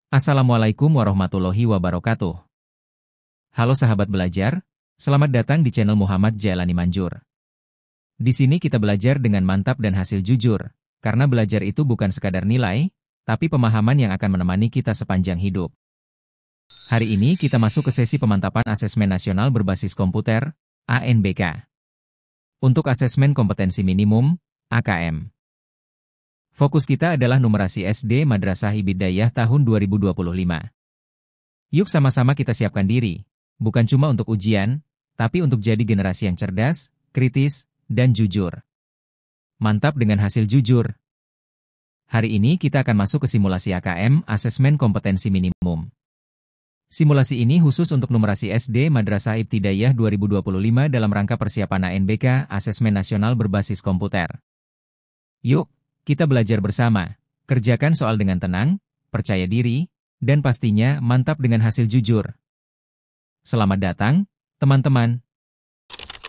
Assalamualaikum warahmatullahi wabarakatuh. Halo sahabat belajar, selamat datang di channel Muhammad Jailani Manjur. Di sini kita belajar dengan mantap dan hasil jujur, karena belajar itu bukan sekadar nilai, tapi pemahaman yang akan menemani kita sepanjang hidup. Hari ini kita masuk ke sesi pemantapan asesmen nasional berbasis komputer, ANBK. Untuk asesmen kompetensi minimum, AKM. Fokus kita adalah numerasi SD Madrasah Ibtidaiyah tahun 2025. Yuk sama-sama kita siapkan diri, bukan cuma untuk ujian, tapi untuk jadi generasi yang cerdas, kritis, dan jujur. Mantap dengan hasil jujur. Hari ini kita akan masuk ke simulasi AKM, Asesmen Kompetensi Minimum. Simulasi ini khusus untuk numerasi SD Madrasah Ibtidaiyah 2025 dalam rangka persiapan ANBK, Asesmen Nasional Berbasis Komputer. Yuk, kita belajar bersama, kerjakan soal dengan tenang, percaya diri, dan pastinya mantap dengan hasil jujur. Selamat datang, teman-teman.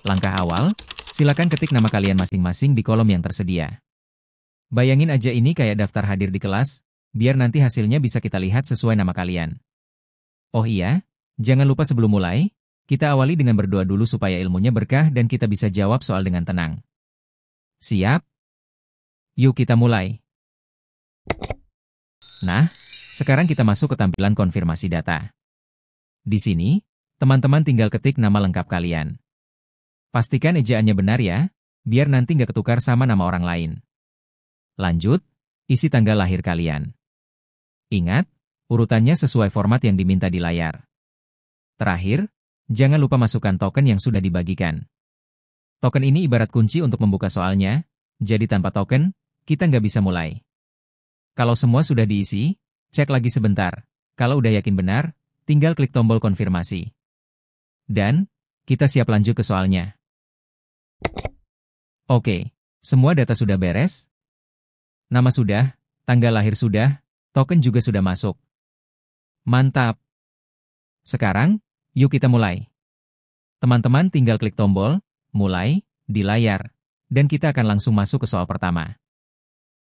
Langkah awal, silakan ketik nama kalian masing-masing di kolom yang tersedia. Bayangin aja ini kayak daftar hadir di kelas, biar nanti hasilnya bisa kita lihat sesuai nama kalian. Oh iya, jangan lupa sebelum mulai, kita awali dengan berdoa dulu supaya ilmunya berkah dan kita bisa jawab soal dengan tenang. Siap? Yuk kita mulai. Nah, sekarang kita masuk ke tampilan konfirmasi data. Di sini, teman-teman tinggal ketik nama lengkap kalian. Pastikan ejaannya benar ya, biar nanti nggak ketukar sama nama orang lain. Lanjut, isi tanggal lahir kalian. Ingat, urutannya sesuai format yang diminta di layar. Terakhir, jangan lupa masukkan token yang sudah dibagikan. Token ini ibarat kunci untuk membuka soalnya, jadi tanpa token, kita nggak bisa mulai. Kalau semua sudah diisi, cek lagi sebentar. Kalau udah yakin benar, tinggal klik tombol konfirmasi. Dan, kita siap lanjut ke soalnya. Oke, semua data sudah beres? Nama sudah, tanggal lahir sudah, token juga sudah masuk. Mantap! Sekarang, yuk kita mulai. Teman-teman tinggal klik tombol, mulai, di layar, dan kita akan langsung masuk ke soal pertama.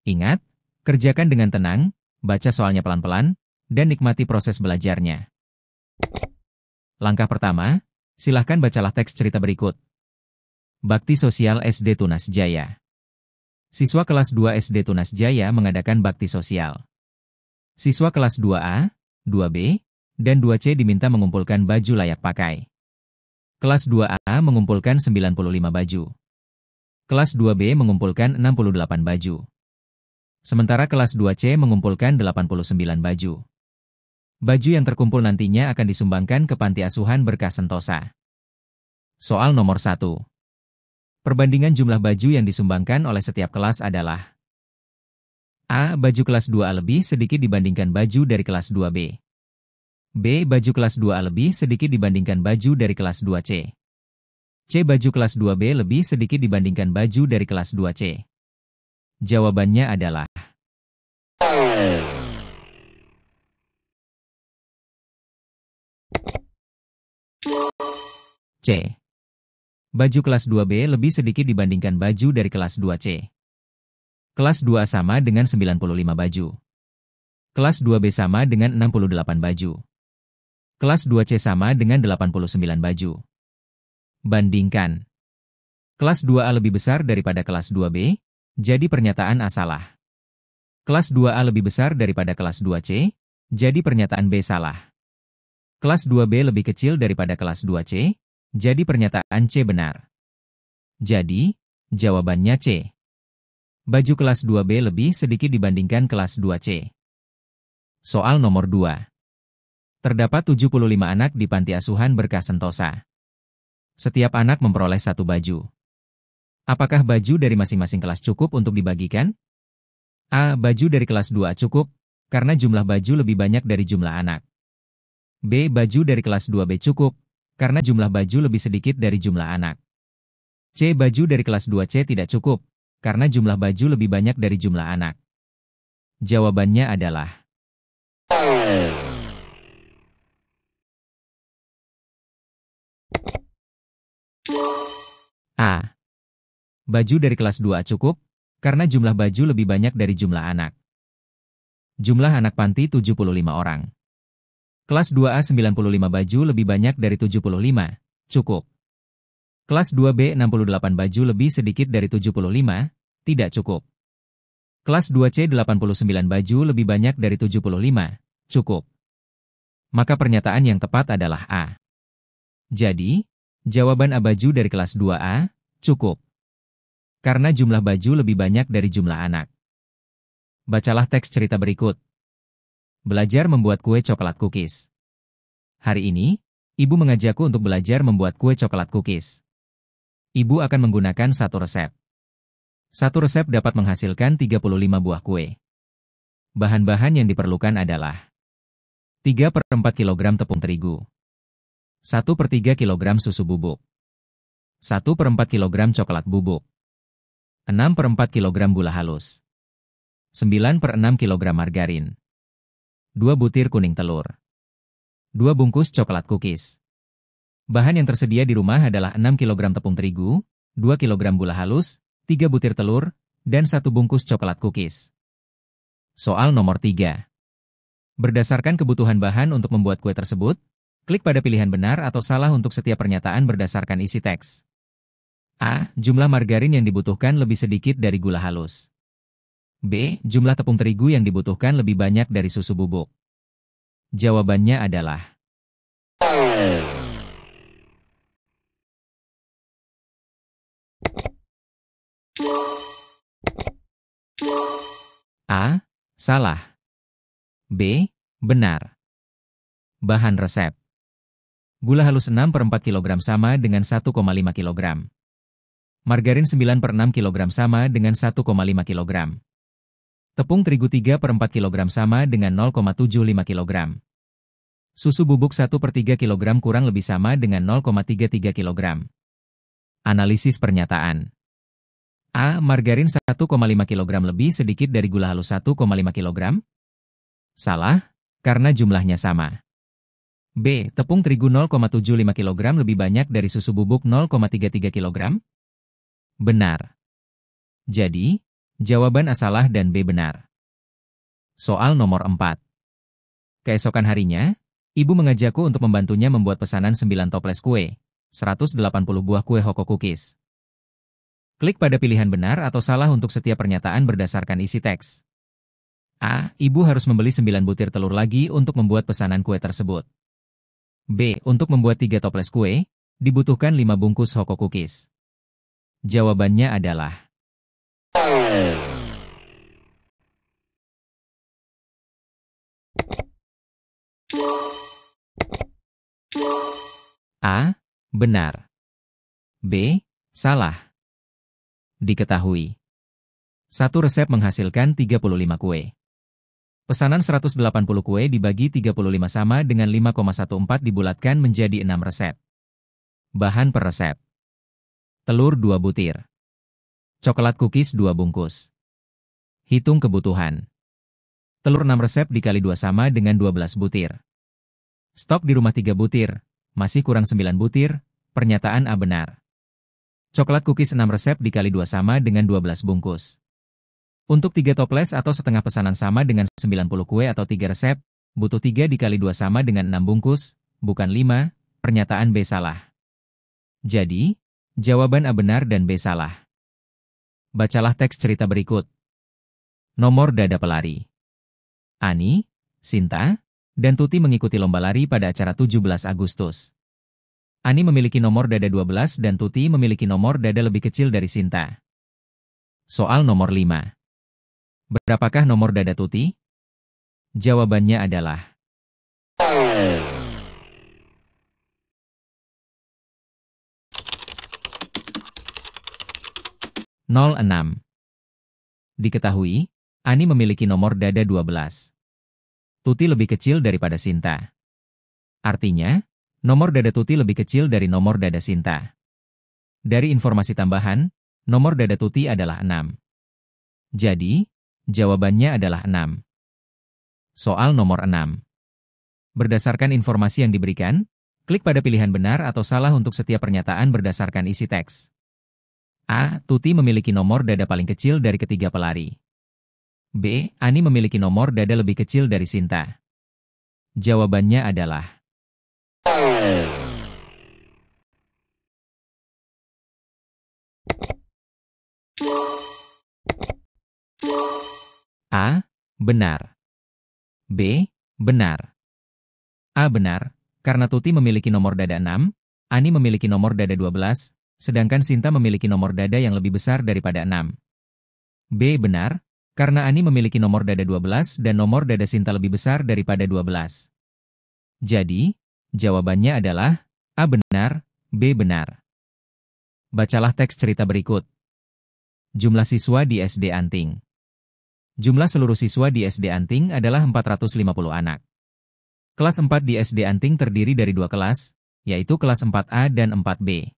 Ingat, kerjakan dengan tenang, baca soalnya pelan-pelan, dan nikmati proses belajarnya. Langkah pertama, silahkan bacalah teks cerita berikut. Bakti Sosial SD Tunas Jaya. Siswa kelas 2 SD Tunas Jaya mengadakan bakti sosial. Siswa kelas 2A, 2B, dan 2C diminta mengumpulkan baju layak pakai. Kelas 2A mengumpulkan 95 baju. Kelas 2B mengumpulkan 68 baju. Sementara kelas 2C mengumpulkan 89 baju. Baju yang terkumpul nantinya akan disumbangkan ke Panti Asuhan Berkah Sentosa. Soal nomor 1. Perbandingan jumlah baju yang disumbangkan oleh setiap kelas adalah: A. Baju kelas 2A lebih sedikit dibandingkan baju dari kelas 2B. B. Baju kelas 2A lebih sedikit dibandingkan baju dari kelas 2C. C. Baju kelas 2B lebih sedikit dibandingkan baju dari kelas 2C. Jawabannya adalah C. Baju kelas 2B lebih sedikit dibandingkan baju dari kelas 2C. Kelas 2A sama dengan 95 baju. Kelas 2B sama dengan 68 baju. Kelas 2C sama dengan 89 baju. Bandingkan. Kelas 2A lebih besar daripada kelas 2B, jadi pernyataan A salah. Kelas 2A lebih besar daripada kelas 2C, jadi pernyataan B salah. Kelas 2B lebih kecil daripada kelas 2C, jadi pernyataan C benar. Jadi, jawabannya C. Baju kelas 2B lebih sedikit dibandingkan kelas 2C. Soal nomor 2. Terdapat 75 anak di Panti Asuhan Berkah Sentosa. Setiap anak memperoleh satu baju. Apakah baju dari masing-masing kelas cukup untuk dibagikan? A. Baju dari kelas 2A cukup, karena jumlah baju lebih banyak dari jumlah anak. B. Baju dari kelas 2B cukup, karena jumlah baju lebih sedikit dari jumlah anak. C. Baju dari kelas 2C tidak cukup, karena jumlah baju lebih banyak dari jumlah anak. Jawabannya adalah A. Baju dari kelas 2A cukup, karena jumlah baju lebih banyak dari jumlah anak. Jumlah anak panti 75 orang. Kelas 2A 95 baju lebih banyak dari 75, cukup. Kelas 2B 68 baju lebih sedikit dari 75, tidak cukup. Kelas 2C 89 baju lebih banyak dari 75, cukup. Maka pernyataan yang tepat adalah A. Jadi, jawaban A baju dari kelas 2A, cukup. Karena jumlah baju lebih banyak dari jumlah anak. Bacalah teks cerita berikut. Belajar membuat kue coklat cookies. Hari ini, ibu mengajakku untuk belajar membuat kue coklat cookies. Ibu akan menggunakan satu resep. Satu resep dapat menghasilkan 35 buah kue. Bahan-bahan yang diperlukan adalah 3/4 kg tepung terigu, 1/3 kg susu bubuk, 1/4 kg coklat bubuk, 6/4 kg gula halus, 9/6 kg margarin, 2 butir kuning telur, 2 bungkus coklat cookies. Bahan yang tersedia di rumah adalah 6 kg tepung terigu, 2 kg gula halus, 3 butir telur, dan 1 bungkus coklat cookies. Soal nomor 3. Berdasarkan kebutuhan bahan untuk membuat kue tersebut, klik pada pilihan benar atau salah untuk setiap pernyataan berdasarkan isi teks. A. Jumlah margarin yang dibutuhkan lebih sedikit dari gula halus. B. Jumlah tepung terigu yang dibutuhkan lebih banyak dari susu bubuk. Jawabannya adalah A. Salah. B. Benar. Bahan resep. Gula halus 6/4 kg sama dengan 1,5 kg. Margarin 9/6 kg sama dengan 1,5 kg. Tepung terigu 3/4 kg sama dengan 0,75 kg. Susu bubuk 1/3 kg kurang lebih sama dengan 0,33 kg. Analisis pernyataan. A. Margarin 1,5 kg lebih sedikit dari gula halus 1,5 kg? Salah, karena jumlahnya sama. B. Tepung terigu 0,75 kg lebih banyak dari susu bubuk 0,33 kg? Benar. Jadi, jawaban A salah dan B benar. Soal nomor 4. Keesokan harinya, ibu mengajakku untuk membantunya membuat pesanan 9 toples kue, 180 buah kue Hoko Cookies. Klik pada pilihan benar atau salah untuk setiap pernyataan berdasarkan isi teks. A. Ibu harus membeli 9 butir telur lagi untuk membuat pesanan kue tersebut. B. Untuk membuat 3 toples kue, dibutuhkan 5 bungkus Hoko Cookies. Jawabannya adalah A. Benar. B. Salah. Diketahui. Satu resep menghasilkan 35 kue. Pesanan 180 kue dibagi 35 sama dengan 5,14 dibulatkan menjadi 6 resep. Bahan per resep. Telur 2 butir. Coklat cookies 2 bungkus. Hitung kebutuhan. Telur 6 resep dikali 2 sama dengan 12 butir. Stok di rumah 3 butir, masih kurang 9 butir, pernyataan A benar. Coklat cookies 6 resep dikali 2 sama dengan 12 bungkus. Untuk 3 toples atau setengah pesanan sama dengan 90 kue atau 3 resep, butuh 3 dikali 2 sama dengan 6 bungkus, bukan 5, pernyataan B salah. Jadi, jawaban A benar dan B salah. Bacalah teks cerita berikut. Nomor dada pelari. Ani, Sinta, dan Tuti mengikuti lomba lari pada acara 17 Agustus. Ani memiliki nomor dada 12 dan Tuti memiliki nomor dada lebih kecil dari Sinta. Soal nomor 5. Berapakah nomor dada Tuti? Jawabannya adalah 06. Diketahui, Ani memiliki nomor dada 12. Tuti lebih kecil daripada Sinta. Artinya, nomor dada Tuti lebih kecil dari nomor dada Sinta. Dari informasi tambahan, nomor dada Tuti adalah 6. Jadi, jawabannya adalah 6. Soal nomor 6. Berdasarkan informasi yang diberikan, klik pada pilihan benar atau salah untuk setiap pernyataan berdasarkan isi teks. A. Tuti memiliki nomor dada paling kecil dari ketiga pelari. B. Ani memiliki nomor dada lebih kecil dari Sinta. Jawabannya adalah A. Benar. B. Benar. A. Benar, karena Tuti memiliki nomor dada 6, Ani memiliki nomor dada 12, sedangkan Sinta memiliki nomor dada yang lebih besar daripada 6. B. Benar, karena Ani memiliki nomor dada 12 dan nomor dada Sinta lebih besar daripada 12. Jadi, jawabannya adalah A. Benar, B. Benar. Bacalah teks cerita berikut. Jumlah siswa di SD Anting. Jumlah seluruh siswa di SD Anting adalah 450 anak. Kelas 4 di SD Anting terdiri dari 2 kelas, yaitu kelas 4A dan 4B.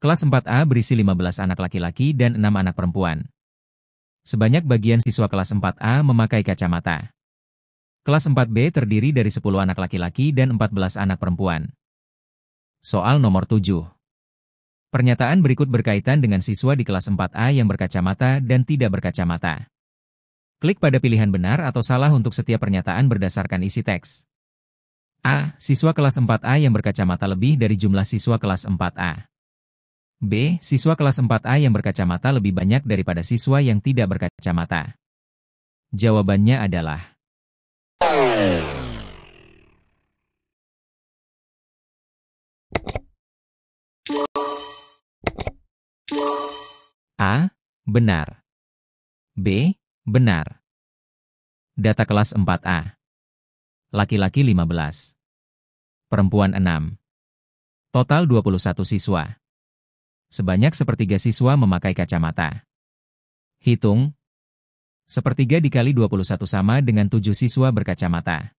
Kelas 4A berisi 15 anak laki-laki dan 6 anak perempuan. Sebanyak bagian siswa kelas 4A memakai kacamata. Kelas 4B terdiri dari 10 anak laki-laki dan 14 anak perempuan. Soal nomor 7. Pernyataan berikut berkaitan dengan siswa di kelas 4A yang berkacamata dan tidak berkacamata. Klik pada pilihan benar atau salah untuk setiap pernyataan berdasarkan isi teks. A. Siswa kelas 4A yang berkacamata lebih dari jumlah siswa kelas 4A. B. Siswa kelas 4A yang berkacamata lebih banyak daripada siswa yang tidak berkacamata. Jawabannya adalah A. Benar. B. Benar. Data kelas 4A. Laki-laki 15. Perempuan 6. Total 21 siswa. Sebanyak sepertiga siswa memakai kacamata. Hitung. Sepertiga dikali 21 sama dengan 7 siswa berkacamata.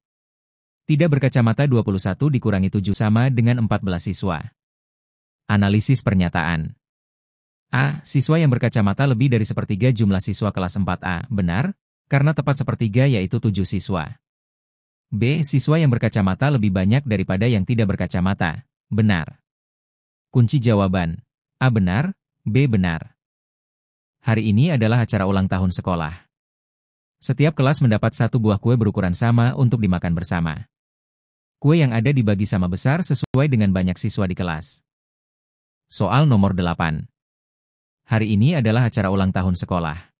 Tidak berkacamata 21 dikurangi 7 sama dengan 14 siswa. Analisis pernyataan. A. Siswa yang berkacamata lebih dari sepertiga jumlah siswa kelas 4A. Benar, karena tepat sepertiga yaitu 7 siswa. B. Siswa yang berkacamata lebih banyak daripada yang tidak berkacamata. Benar. Kunci jawaban. A. Benar, B. Benar. Hari ini adalah acara ulang tahun sekolah. Setiap kelas mendapat 1 buah kue berukuran sama untuk dimakan bersama. Kue yang ada dibagi sama besar sesuai dengan banyak siswa di kelas. Soal nomor 8. Hari ini adalah acara ulang tahun sekolah.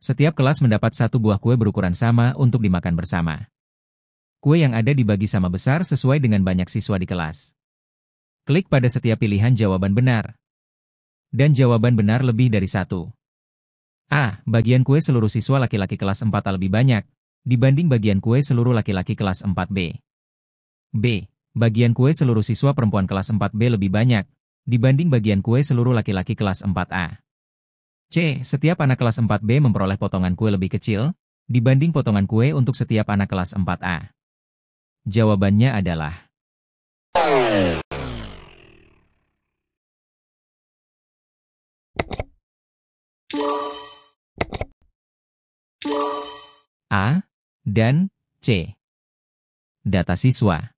Setiap kelas mendapat 1 buah kue berukuran sama untuk dimakan bersama. Kue yang ada dibagi sama besar sesuai dengan banyak siswa di kelas. Klik pada setiap pilihan jawaban benar. Dan jawaban benar lebih dari 1. A. Bagian kue seluruh siswa laki-laki kelas 4A lebih banyak, dibanding bagian kue seluruh laki-laki kelas 4B. B. Bagian kue seluruh siswa perempuan kelas 4B lebih banyak, dibanding bagian kue seluruh laki-laki kelas 4A. C. Setiap anak kelas 4B memperoleh potongan kue lebih kecil, dibanding potongan kue untuk setiap anak kelas 4A. Jawabannya adalah A dan C. Data siswa.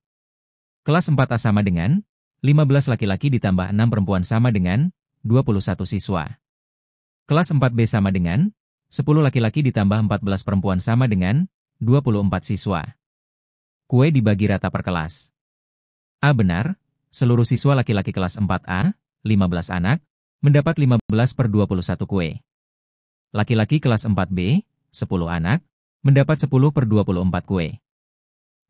Kelas 4A sama dengan 15 laki-laki ditambah 6 perempuan sama dengan 21 siswa. Kelas 4B sama dengan 10 laki-laki ditambah 14 perempuan sama dengan 24 siswa. Kue dibagi rata per kelas. A. Benar, seluruh siswa laki-laki kelas 4A, 15 anak, mendapat 15 per 21 kue. Laki-laki kelas 4B, 10 anak, mendapat 10 per 24 kue.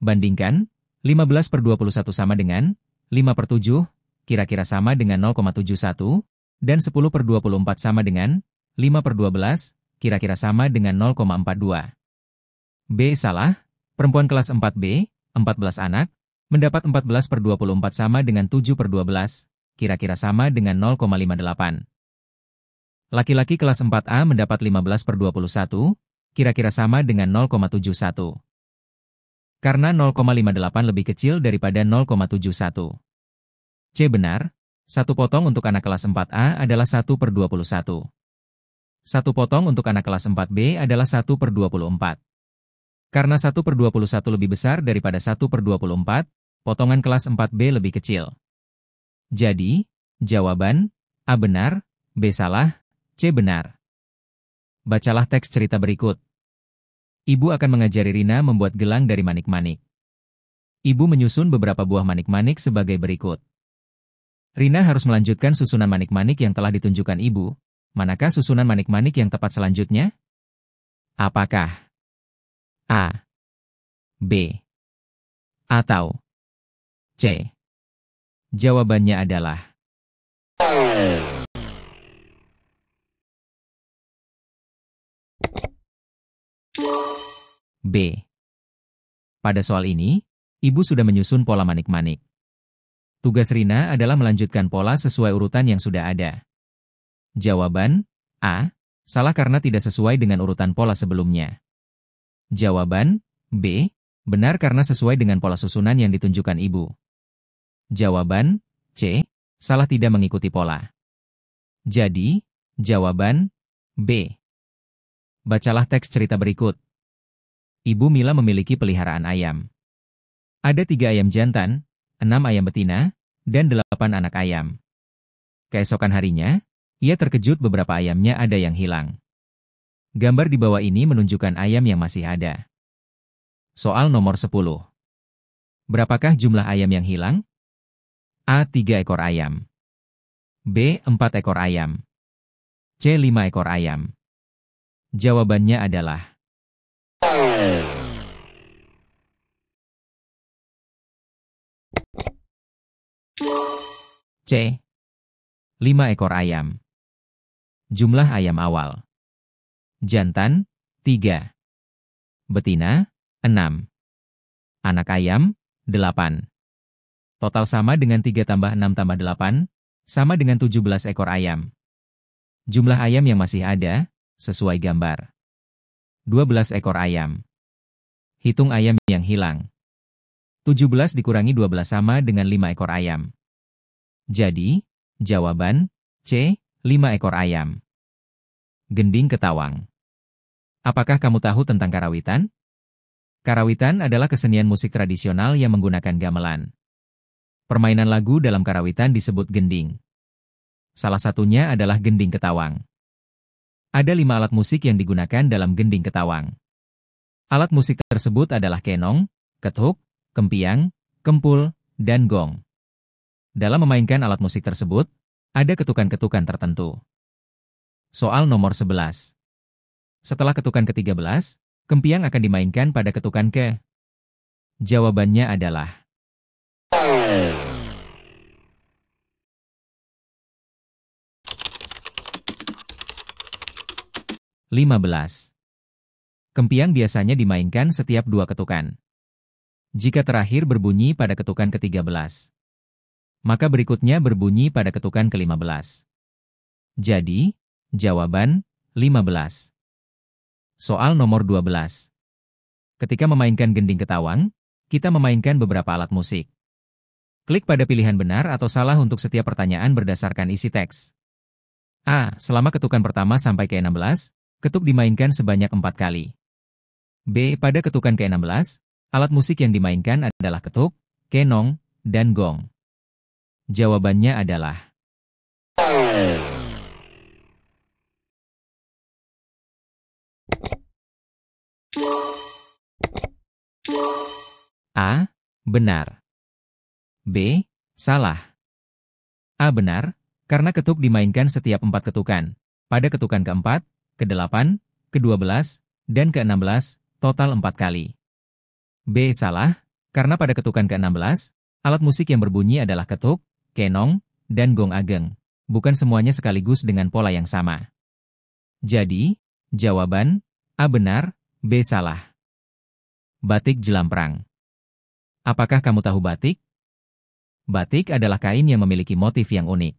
Bandingkan, 15 per 21 sama dengan 5 per 7, kira-kira sama dengan 0,71, dan 10 per 24 sama dengan 5 per 12, kira-kira sama dengan 0,42. B. Salah, perempuan kelas 4B, 14 anak, mendapat 14 per 24 sama dengan 7 per 12, kira-kira sama dengan 0,58. Laki-laki kelas 4A mendapat 15 per 21, kira-kira sama dengan 0,71. Karena 0,58 lebih kecil daripada 0,71. C. Benar, 1 potong untuk anak kelas 4A adalah 1 per 21. 1 potong untuk anak kelas 4B adalah 1 per 24. Karena 1 per 21 lebih besar daripada 1 per 24, potongan kelas 4B lebih kecil. Jadi, jawaban A. Benar, B. Salah, C. Benar. Bacalah teks cerita berikut. Ibu akan mengajari Rina membuat gelang dari manik-manik. Ibu menyusun beberapa buah manik-manik sebagai berikut. Rina harus melanjutkan susunan manik-manik yang telah ditunjukkan ibu. Manakah susunan manik-manik yang tepat selanjutnya? Apakah A, B, atau C? Jawabannya adalah B. Pada soal ini, ibu sudah menyusun pola manik-manik. Tugas Rina adalah melanjutkan pola sesuai urutan yang sudah ada. Jawaban A. Salah karena tidak sesuai dengan urutan pola sebelumnya. Jawaban B. Benar karena sesuai dengan pola susunan yang ditunjukkan ibu. Jawaban C. Salah tidak mengikuti pola. Jadi, jawaban B. Bacalah teks cerita berikut. Ibu Mila memiliki peliharaan ayam. Ada 3 ayam jantan, 6 ayam betina, dan 8 anak ayam. Keesokan harinya, ia terkejut beberapa ayamnya ada yang hilang. Gambar di bawah ini menunjukkan ayam yang masih ada. Soal nomor 10. Berapakah jumlah ayam yang hilang? A. 3 ekor ayam. B. 4 ekor ayam. C. 5 ekor ayam. Jawabannya adalah C. 5 ekor ayam. Jumlah ayam awal. Jantan, 3. Betina, 6. Anak ayam, 8. Total sama dengan 3 tambah 6 tambah 8, sama dengan 17 ekor ayam. Jumlah ayam yang masih ada, sesuai gambar. 12 ekor ayam. Hitung ayam yang hilang. 17 dikurangi 12 sama dengan 5 ekor ayam. Jadi, jawaban C, 5 ekor ayam. Gending ketawang. Apakah kamu tahu tentang karawitan? Karawitan adalah kesenian musik tradisional yang menggunakan gamelan. Permainan lagu dalam karawitan disebut gending. Salah satunya adalah gending ketawang. Ada 5 alat musik yang digunakan dalam gending ketawang. Alat musik tersebut adalah kenong, ketuk, kempiang, kempul, dan gong. Dalam memainkan alat musik tersebut, ada ketukan-ketukan tertentu. Soal nomor 11. Setelah ketukan ke-13, kempiang akan dimainkan pada ketukan ke. Jawabannya adalah 15. Kempiang biasanya dimainkan setiap 2 ketukan. Jika terakhir berbunyi pada ketukan ke-13, maka berikutnya berbunyi pada ketukan ke-15. Jadi, jawaban 15. Soal nomor 12. Ketika memainkan gending ketawang, kita memainkan beberapa alat musik. Klik pada pilihan benar atau salah untuk setiap pertanyaan berdasarkan isi teks. A. Selama ketukan pertama sampai ke-16, ketuk dimainkan sebanyak 4 kali. B. Pada ketukan ke-16, alat musik yang dimainkan adalah ketuk, kenong, dan gong. Jawabannya adalah A. Benar. B. Salah. A. Benar, karena ketuk dimainkan setiap 4 ketukan. Pada ketukan ke-4, ke-8, ke-12, dan ke-16, total 4 kali. B. Salah, karena pada ketukan ke-16, alat musik yang berbunyi adalah ketuk, kenong, dan gong ageng. Bukan semuanya sekaligus dengan pola yang sama. Jadi, jawaban A. Benar, B. Salah. Batik jelamprang. Apakah kamu tahu batik? Batik adalah kain yang memiliki motif yang unik.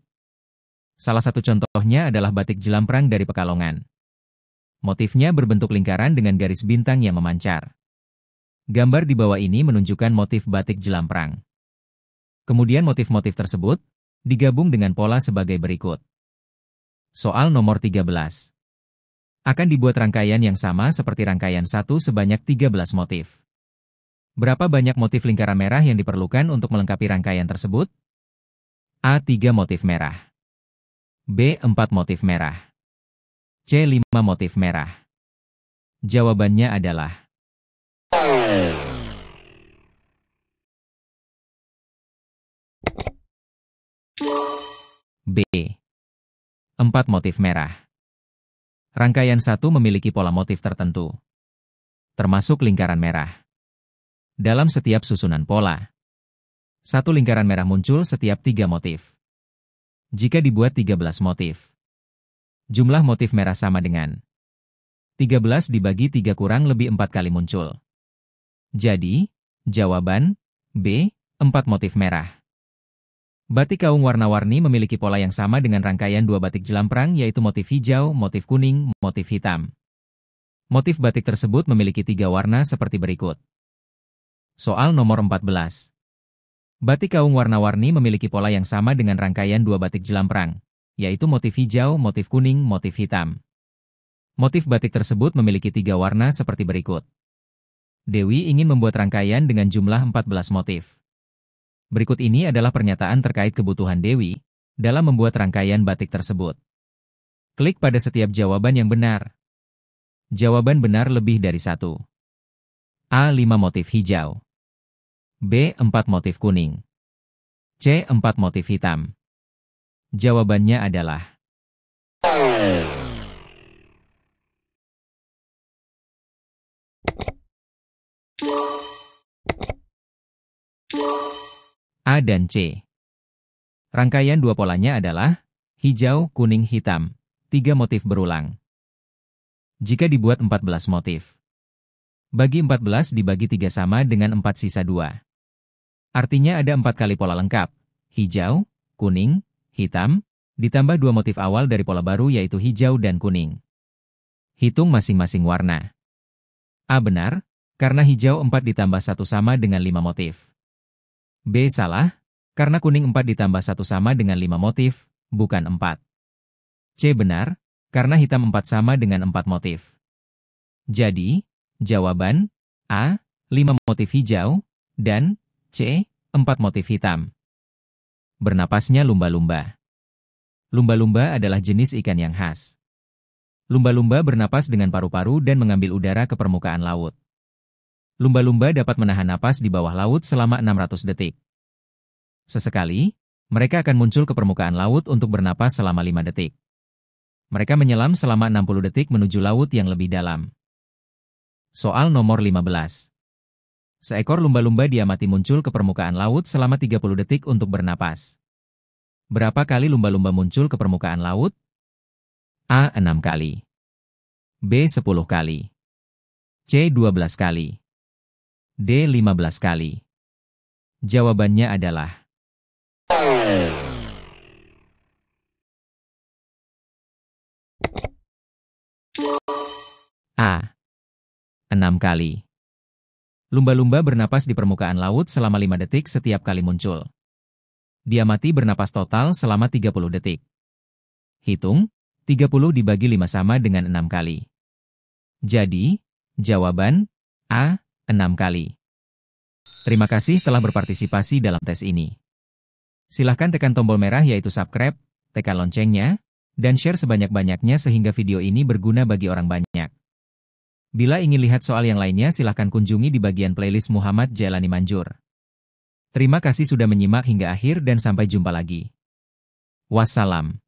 Salah satu contohnya adalah batik jelamprang dari Pekalongan. Motifnya berbentuk lingkaran dengan garis bintang yang memancar. Gambar di bawah ini menunjukkan motif batik jelamprang. Kemudian motif-motif tersebut digabung dengan pola sebagai berikut. Soal nomor 13. Akan dibuat rangkaian yang sama seperti rangkaian 1 sebanyak 13 motif. Berapa banyak motif lingkaran merah yang diperlukan untuk melengkapi rangkaian tersebut? A. 3 motif merah. B. 4 motif merah. C. 5 motif merah. Jawabannya adalah B. 4 motif merah. Rangkaian 1 memiliki pola motif tertentu, termasuk lingkaran merah. Dalam setiap susunan pola, 1 lingkaran merah muncul setiap 3 motif. Jika dibuat 13 motif, jumlah motif merah sama dengan 13 dibagi 3 kurang lebih 4 kali muncul. Jadi, jawaban B, 4 motif merah. Batik kaung warna-warni memiliki pola yang sama dengan rangkaian 2 batik jelamprang, yaitu motif hijau, motif kuning, motif hitam. Motif batik tersebut memiliki 3 warna seperti berikut. Soal nomor 14. Batik kaung warna-warni memiliki pola yang sama dengan rangkaian 2 batik jelamprang, yaitu motif hijau, motif kuning, motif hitam. Motif batik tersebut memiliki 3 warna seperti berikut. Dewi ingin membuat rangkaian dengan jumlah 14 motif. Berikut ini adalah pernyataan terkait kebutuhan Dewi dalam membuat rangkaian batik tersebut. Klik pada setiap jawaban yang benar. Jawaban benar lebih dari 1. A. 5 motif hijau. B. 4 motif kuning. C. 4 motif hitam. Jawabannya adalah A dan C. Rangkaian 2 polanya adalah hijau, kuning, hitam, 3 motif berulang. Jika dibuat 14 motif, bagi 14 dibagi 3 sama dengan 4 sisa 2. Artinya ada 4 kali pola lengkap, hijau, kuning, hitam, ditambah 2 motif awal dari pola baru yaitu hijau dan kuning. Hitung masing-masing warna. A benar, karena hijau 4 ditambah 1 sama dengan 5 motif. B salah, karena kuning 4 ditambah 1 sama dengan 5 motif, bukan 4. C benar, karena hitam 4 sama dengan 4 motif. Jadi, jawaban A, 5 motif hijau, dan C, 4 motif hitam. Bernapasnya lumba-lumba. Lumba-lumba adalah jenis ikan yang khas. Lumba-lumba bernapas dengan paru-paru dan mengambil udara ke permukaan laut. Lumba-lumba dapat menahan napas di bawah laut selama 600 detik. Sesekali, mereka akan muncul ke permukaan laut untuk bernapas selama 5 detik. Mereka menyelam selama 60 detik menuju laut yang lebih dalam. Soal nomor 15. Seekor lumba-lumba diamati muncul ke permukaan laut selama 30 detik untuk bernapas. Berapa kali lumba-lumba muncul ke permukaan laut? A. 6 kali. B. 10 kali. C. 12 kali. D. 15 kali. Jawabannya adalah A. 6 kali. Lumba-lumba bernapas di permukaan laut selama 5 detik setiap kali muncul. Diamati bernapas total selama 30 detik. Hitung, 30 dibagi 5 sama dengan 6 kali. Jadi, jawaban A. 6 kali. Terima kasih telah berpartisipasi dalam tes ini. Silahkan tekan tombol merah yaitu subscribe, tekan loncengnya, dan share sebanyak-banyaknya sehingga video ini berguna bagi orang banyak. Bila ingin lihat soal yang lainnya silahkan kunjungi di bagian playlist Muhammad Jailani Manjur. Terima kasih sudah menyimak hingga akhir dan sampai jumpa lagi. Wassalam.